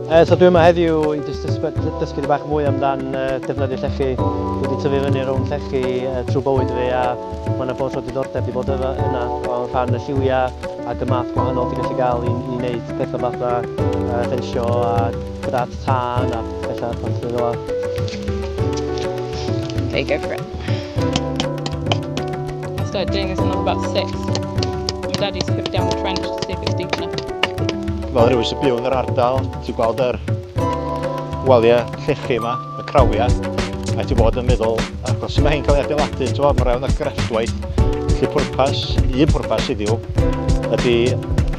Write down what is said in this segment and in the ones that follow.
So dwi'n yma heddiw i dysgu bach mwy amdan defnyddio llechi. Dwi wedi tyfu fyny rownd llechi trwy bywyd fi a mae yna bod o diddordeb i bod yna o rhan y lliwiau ac y math gwahanol ti'n gallu gael i wneud pethau fatha ffensio a grad tân a pethau fel yna. There you go for it. I started doing this when I was about 6. My dad used to put me down the trench to see if it was deep enough. Fel rhywun sy'n byw yn yr ardal, ti'n gweld yr waliau llechi yma, y crawiau, a ti'n bod yn meddwl, achos mae hyn cael ei adeiladu, mae rhaid o grefftwaith, felly un pwrpas iddiw ydy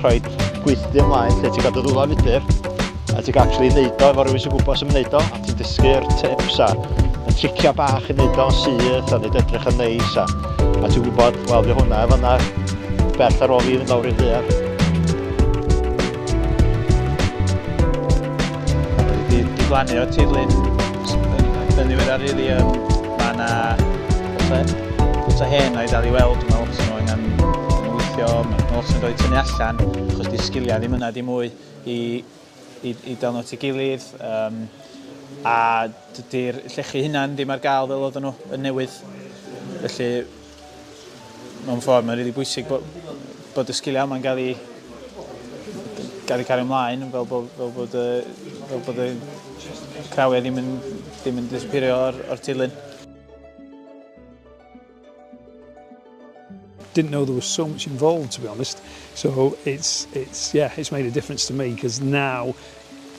rhoi gweithdy ymlaen lle ti'n gadw ddwla fydr, a ti'n actually neud o efo rhywun sy'n gwybod sy'n neud o, a ti'n dysgu'r tips a yn tricia bach i neud o'n syth a neud edrych yn neis, a ti'n gwybod, wel, fi hwnna efo yna bell ar ôl fi fynd lawr i'r ddaear. Blannu o tirlun yn ddiweddar rili, mae yna lot o hen o'i dal i weld, mae lot nhw angen weithio, mae lot nhw'n dod i tynnu allan achos di sgiliau ddim yna di mwy i dal nhw at ei gilydd, a dydy'r llechi hynna'n ddim ar gael fel oedden nhw yn newydd, felly mewn ffordd mae'n rili bwysig bod y sgiliau yma'n gael ei cario ymlaen fel bod y crawiau ddim yn disappeario o'r tirlun. Didn't know there was so much involved, to be honest. So it's made a difference to me because now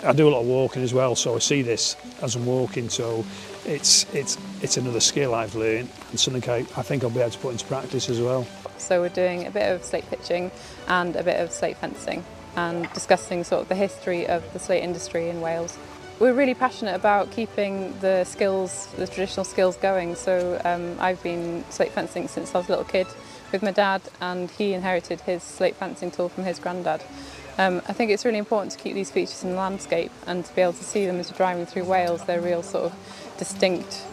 I do a lot of walking as well, so I see this as I'm walking. So it's another skill I've learned and something I think I'll be able to put into practice as well. So we're doing a bit of slate pitching and a bit of slate fencing, and discussing sort of the history of the slate industry in Wales. We're really passionate about keeping the traditional skills going, so I've been slate fencing since I was a little kid with my dad, and he inherited his slate fencing tool from his granddad. I think it's really important to keep these features in the landscape and to be able to see them as you're driving through Wales. They're a real sort of distinct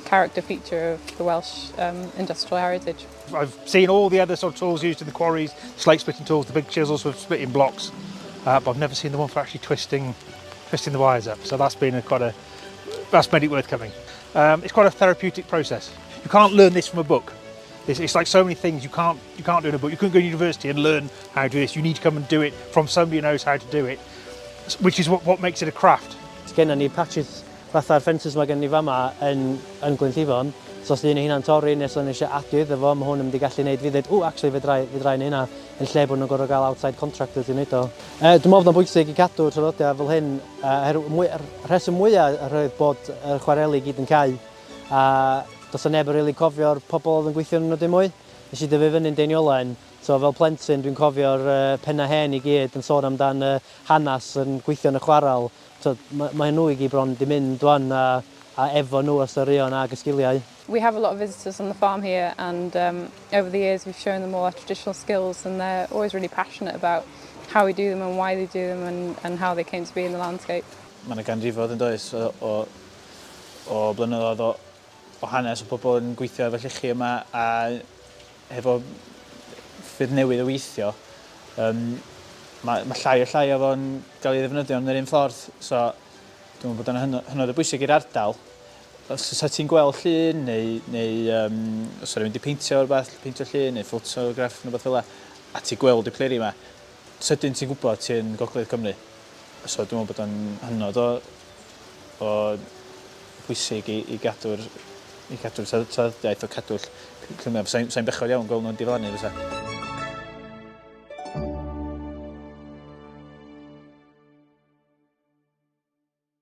character feature of the Welsh industrial heritage. I've seen all the other sort of tools used in the quarries, slate splitting tools, the big chisels for splitting blocks, but I've never seen the one for actually twisting the wires up. So that's made it worth coming. It's quite a therapeutic process. You can't learn this from a book. It's like so many things you can't do in a book. You couldn't go to university and learn how to do this. You need to come and do it from somebody who knows how to do it, which is what makes it a craft. Genna ni patches fatha'r fences mae gen ni fama yn Glynllifon. So os ydyn ni hynna'n torri nes o'n eisiau adydd efo, mae hwn yn mynd i gallu gwneud fi ddweud, actually fedrai ni hynna yn lle bod nhw'n gorfod gael outside contractors i wneud o. Dwi'n meddwl bod o'n bwysig i cadw traddodiad fel hyn, rheswm mwyaf roedd bod y chwareli gyd yn cau, a does neb yn rili cofio'r pobl oedd yn gweithio nhw dim mwy. Nes i dyfu fyny'n Deiniolen, so fel plentyn dwi'n cofio'r penna hen i gyd yn sôn amdan hanes yn gweithio yn y chwarel. So, mae nhw i gyd bron di mynd dwan a efo nhw y straeon ag y sgiliau. We have a lot of visitors on the farm here, and over the years we've shown them all our traditional skills, and they're always really passionate about how we do them and why they do them and how they came to be in the landscape. Mae yna ganrifod yn does o blynyddoedd o hanes o bobl yn gweithio efo llechi yma a hefo ffyrdd newydd o weithio. Mae llai o llai o fo'n cael ei ddefnyddio yn yr un ffordd, so dwi'n meddwl bod yna hynod o bwysig i'r ardal. Os ti'n gweld llun neu os rwy'n wedi peintio peintio llun neu ffotograff neu beth fel yna, a ti'n gweld y pleri yma, sydyn ti'n gwybod ti'n Gogledd Cymru. So dwi'n meddwl bod o'n hynod o bwysig i gadw'r traddodiaeth o cadw'r cymryd. Sa'n bechod iawn gweld nhw'n diflannu fysa.